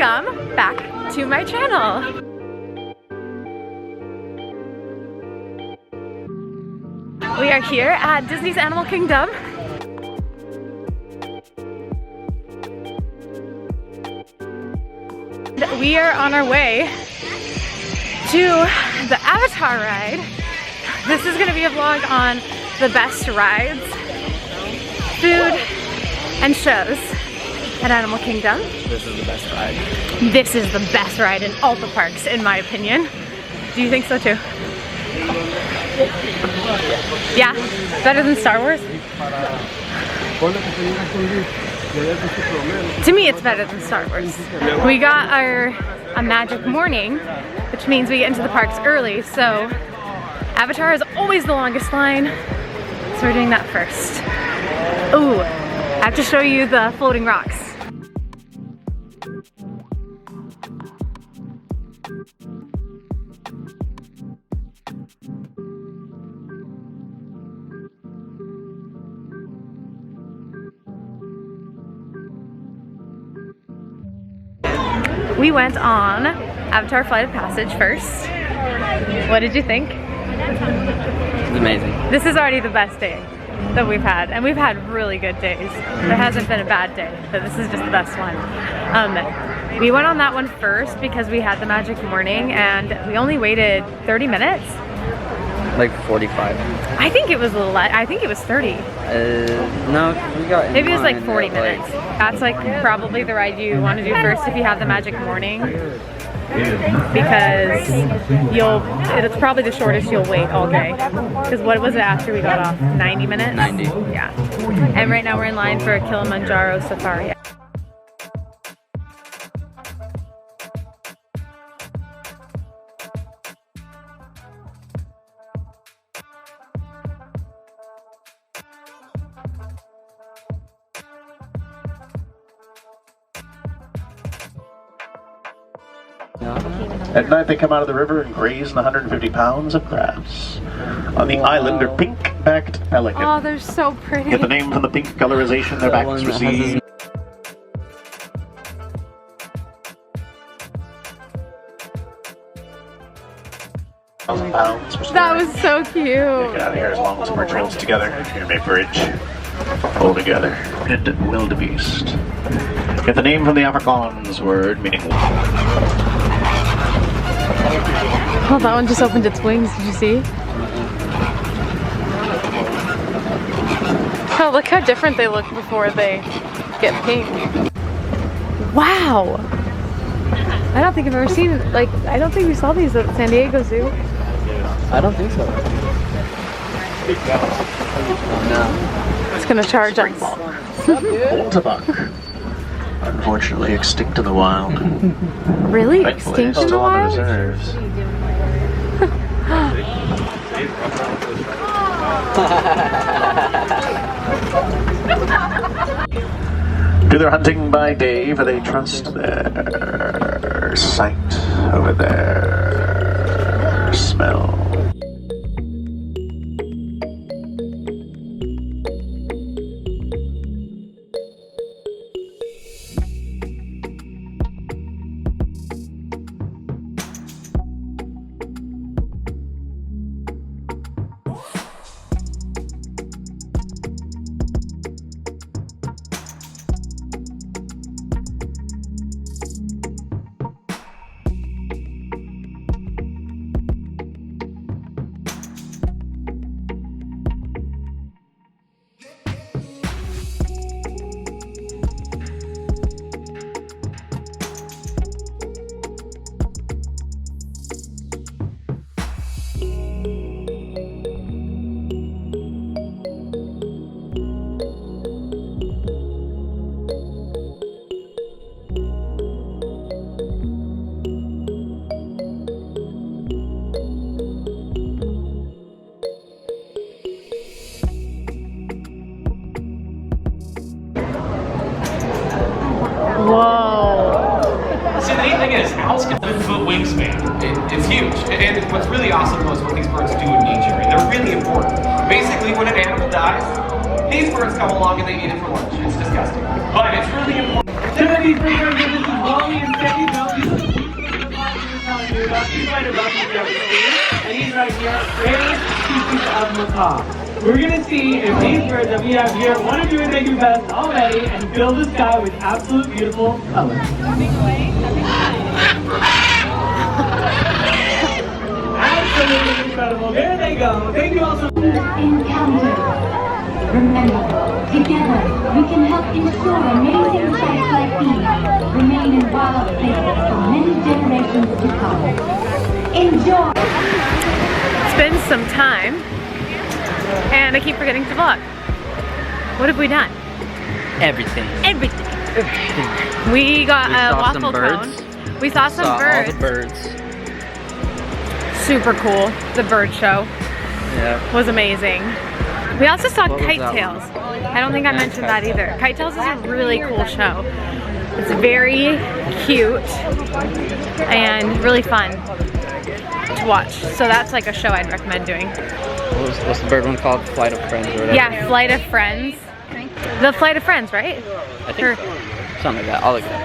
Welcome back to my channel. We are here at Disney's Animal Kingdom. We are on our way to the Avatar ride. This is gonna be a vlog on the best rides, food, and shows at Animal Kingdom. This is the best ride. This is the best ride in all the parks, in my opinion. Do you think so too? Yeah? Better than Star Wars? To me, it's better than Star Wars. We got a magic morning, which means we get into the parks early, so Avatar is always the longest line, so we're doing that first. Ooh, I have to show you the floating rocks. We went on Avatar Flight of Passage first. What did you think? It's amazing. This is already the best day that we've had, and we've had really good days. There hasn't been a bad day, but this is just the best one. We went on that one first because we had the magic morning, and we only waited 30 minutes. Like 45. I think it was a little less. I think it was 30. No, we got in maybe it was like line 40 at, minutes. That's like probably the ride you want to do first if you have the magic morning, because it's probably the shortest you'll wait all day. Because what was it after we got off? 90 minutes? 90. Yeah. And right now we're in line for a Kilimanjaro safari. At night they come out of the river and graze in 150 pounds of grass. On the island are pink-backed pelicans. Oh, they're so pretty. Get the name from the pink colorization their backs receive. £1,000 That was so cute. Get out of here as long as we're close together. Here may bridge. Pull together. And wildebeest. Get the name from the Afrikaans word meaning. Oh, that one just opened its wings. Did you see? Oh, look how different they look before they get pink. Wow. I don't think I've ever seen, like, I don't think we saw these at San Diego Zoo. I don't think so. No. It's gonna charge us. Boltabuck. Unfortunately extinct in the wild. Really? Thankfully, Extinct in the still on the wild? reserves. Do their hunting by day, for they trust their sight over their smell. See, the neat thing is, owls can 7-foot wingspan. It's huge. And what's really awesome is what these birds do in nature. And they're really important. Basically, when an animal dies, these birds come along and they eat it for lunch. It's disgusting. But it's really important. This is Wally and Sandy. of macaw. We're gonna see if these birds that we have here want to do their best already and fill the sky with absolute beautiful colors. Absolutely incredible. There they go. Thank you all so much. Encounter. Remember, together we can help ensure amazing sights like these remain in wild places for many generations to come. Enjoy! It's been some time, and I keep forgetting to vlog. What have we done? Everything. Everything. We got a waffle cone. We saw some birds. All the birds. Super cool. The bird show Yeah. was amazing. We also saw What was kite that tails. one? I don't think I mentioned that either. Kite tails is a really cool show. It's very cute and really fun to watch. So that's like a show I'd recommend doing. What's the bird one called? Flight of Friends or whatever? Yeah, Flight of Friends. The Flight of Friends, right? I think so. Something like that. I'll look it up.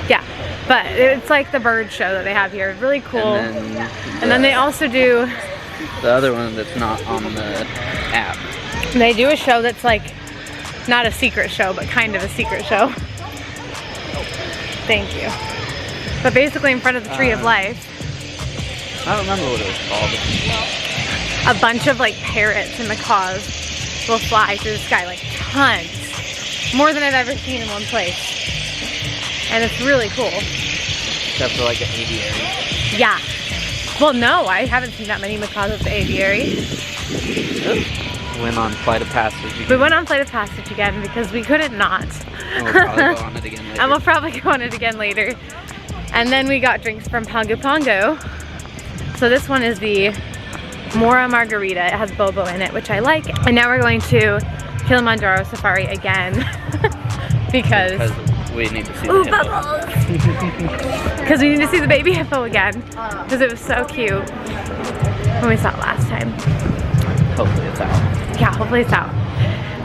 Yeah, but it's like the bird show that they have here. Really cool. And then they also do, the other one that's not on the app. they do a show that's like, not a secret show, but kind of a secret show. Thank you. But basically in front of the Tree of Life, I don't remember what it was called. a bunch of like parrots and macaws will fly through the sky, like tons. More than I've ever seen in one place. And it's really cool. Except for like an aviary. Yeah. Well, no, I haven't seen that many macaws at the aviary. Went on Flight of Passage. We went on Flight of Passage again because we couldn't not. And we'll probably go on it again later. And we'll probably go on it again later. And then we got drinks from Pongo Pongo. So this one is the Mora Margarita. It has bobo in it, which I like. And now we're going to Kilimanjaro Safari again because we need to see ooh, the hippo. Because we need to see the baby hippo again because it was so cute when we saw it last time. Hopefully it's out. Yeah, hopefully it's out.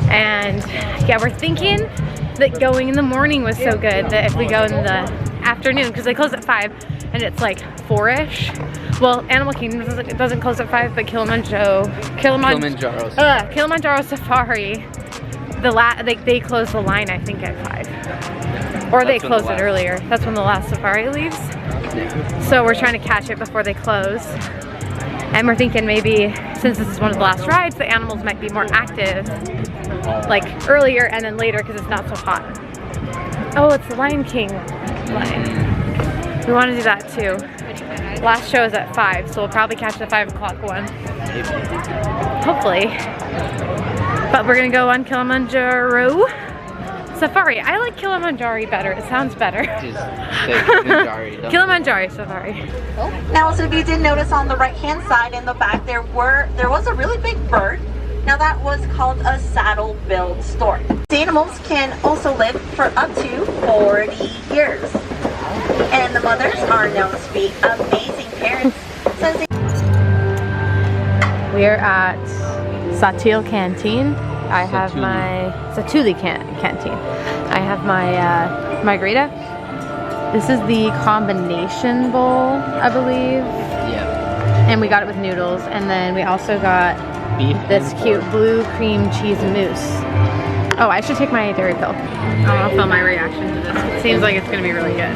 And yeah, we're thinking that going in the morning was so good that if we go in the afternoon, because they close at 5 and it's like 4-ish. Well, Animal Kingdom doesn't close at 5, but Kilimanjaro Safari, they close the line I think at 5. Or they close it earlier. That's when the last safari leaves. Yeah. So we're trying to catch it before they close. And we're thinking maybe, since this is one of the last rides, the animals might be more active, like earlier and then later because it's not so hot. Oh, it's the Lion King line. We want to do that too. Last show is at 5, so we'll probably catch the 5 o'clock one. Hopefully. But we're gonna go on Kilimanjaro Safari. I like Kilimanjaro better. It sounds better. Kilimanjaro Safari. Now, also, if you did notice on the right-hand side in the back, there was a really big bird. Now, that was called a saddle-billed stork. The animals can also live for up to 40 years. And the mothers are known to be amazing parents. We are at Satil Canteen. I have my Satuli Canteen. I have my margarita. This is the combination bowl, I believe. Yeah. And we got it with noodles. And then we also got Beef this cute blue cream cheese mousse. Oh, I should take my dairy pill. I'll film my reaction to this. It seems like it's gonna be really good.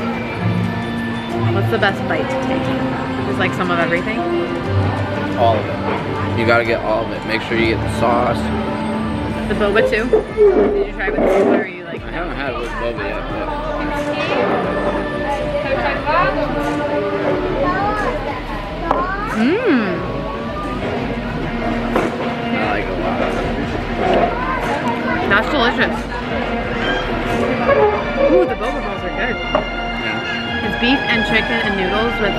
What's the best bite to take? Just like some of everything? All of it. You gotta get all of it. Make sure you get the sauce. The boba too? Did you try with the boba or are you like? I haven't had it with boba yet, but... Mmm. I like it a lot. That's delicious. Ooh, the boba balls are good. Yeah. It's beef and chicken and noodles with,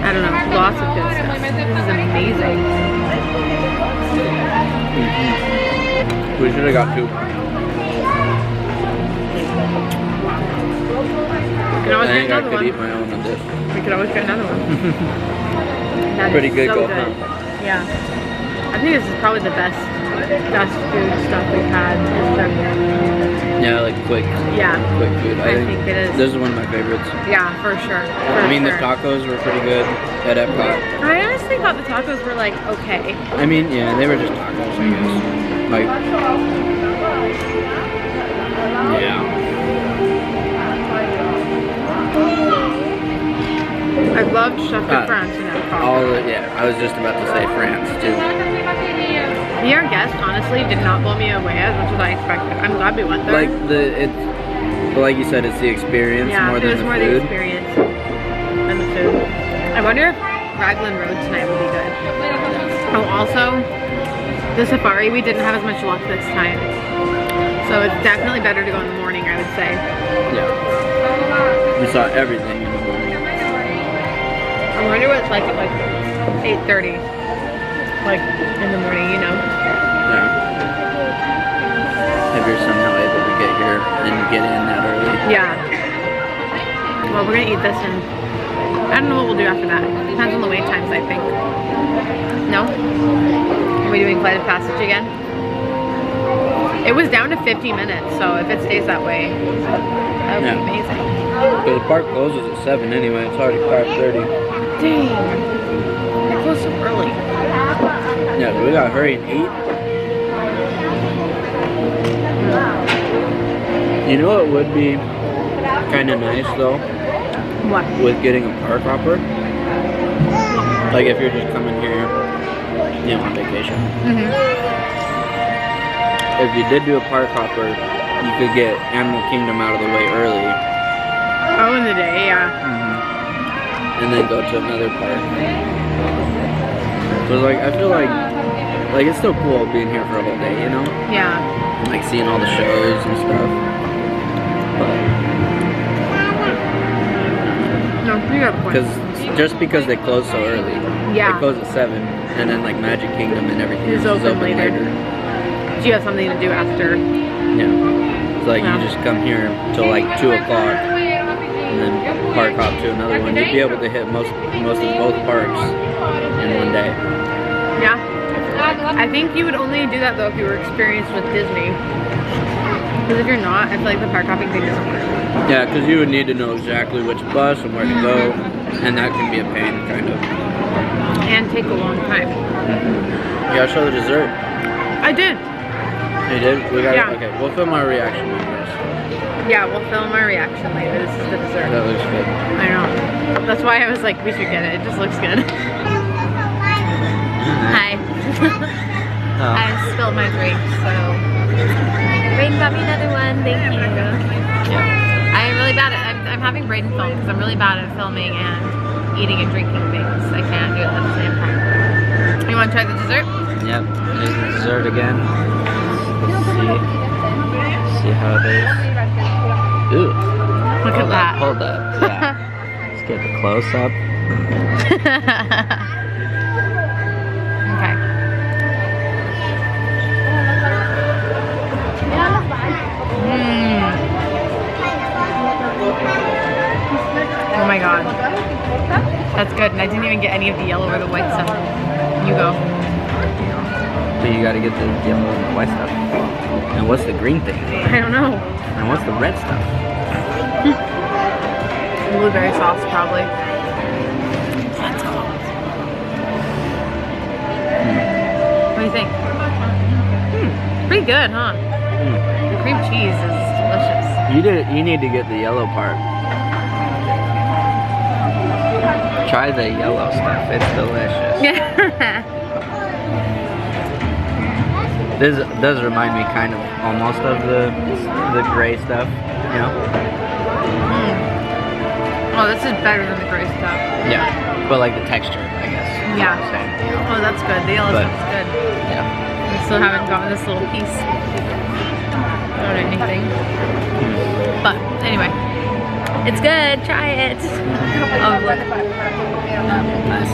I don't know, lots of good stuff. This is amazing. We should have got 2. We can always I get think I another could one. eat my own of this. We could always get another one. That Pretty is good so go, good. huh? Yeah. I think this is probably the best fast food stuff we've had. Yeah, like quick food. I think it is. This is one of my favorites. Yeah, for sure. I mean, the tacos were pretty good at Epcot. I honestly thought the tacos were like okay. I mean, yeah, they were just tacos, I guess. Like, yeah. I loved stuff in France and Epcot. Yeah, I was just about to say France too. Your guest honestly did not blow me away as much as I expected. I'm glad we went there. Like like you said, it's the experience more than the food. The experience than the food. I wonder if Raglan Road tonight will be good. Oh, also, the safari, we didn't have as much luck this time. So it's definitely better to go in the morning, I would say. Yeah. We saw everything in the morning. I wonder what it's like at like 8:30. Like in the morning, you know. Yeah. If you're somehow able to get here and get in that early. Yeah. Well, we're gonna eat this and I don't know what we'll do after that. Depends on the wait times, I think. No? Are we doing Flight of Passage again? It was down to 50 minutes, so if it stays that way, that would be amazing. But the park closes at 7 anyway. It's already 5:30. Dang. It closed so early. Yeah, but we gotta hurry and eat. You know what would be kind of nice though? What? With getting a park hopper? Like if you're just coming here, you know, on vacation. If you did do a park hopper, you could get Animal Kingdom out of the way early. Oh, in the day, yeah. And then go to another park. So like, I feel like it's still cool being here for a whole day, you know? Yeah. And like seeing all the shows and stuff. No, you got a point. Just because they close so early. Yeah. They close at 7, and then like Magic Kingdom and everything is open later. Do you have something to do after? Yeah. It's like you just come here till like 2 o'clock, and then park hop to another one. You'd be able to hit most of both parks in one day. Yeah. I think you would only do that though if you were experienced with Disney. Because if you're not, I feel like the park hopping thing doesn't work. Yeah, because you would need to know exactly which bus and where to go, and that can be a pain, kind of. And take a long time. You gotta show the dessert. I did. You did? We got Yeah. Okay, we'll film our reaction videos. Yeah, we'll film our reaction later. This is the dessert. That looks good. I know. That's why I was like, we should get it. It just looks good. Hi. I spilled my drink, so Brayden got me another one. Thank you. Yeah. I'm really bad at I'm having Brayden film because I'm really bad at filming and eating and drinking things. I can't do it at the same time. You want to try the dessert? Yep. Here's the dessert again. See how it is. Ooh. Look at that. Hold up. Yeah. Let's get the close up. Okay. Oh my god. That's good. And I didn't even get any of the yellow or the white stuff. You go. So you gotta get the yellow and the white stuff. And what's the green thing? I don't know. And what's the red stuff? Blueberry sauce, probably. What do you think? Pretty good, huh? The cream cheese is delicious. You need to get the yellow part. Try the yellow stuff. It's delicious. This does remind me kind of almost of the gray stuff, you know? Oh, this is better than the gray stuff. Yeah, but like the texture, I guess. Yeah. Oh, that's good. The yellow stuff's good. Yeah. We still haven't gotten this little piece or anything. But anyway, it's good. Try it. Oh, look. Nice.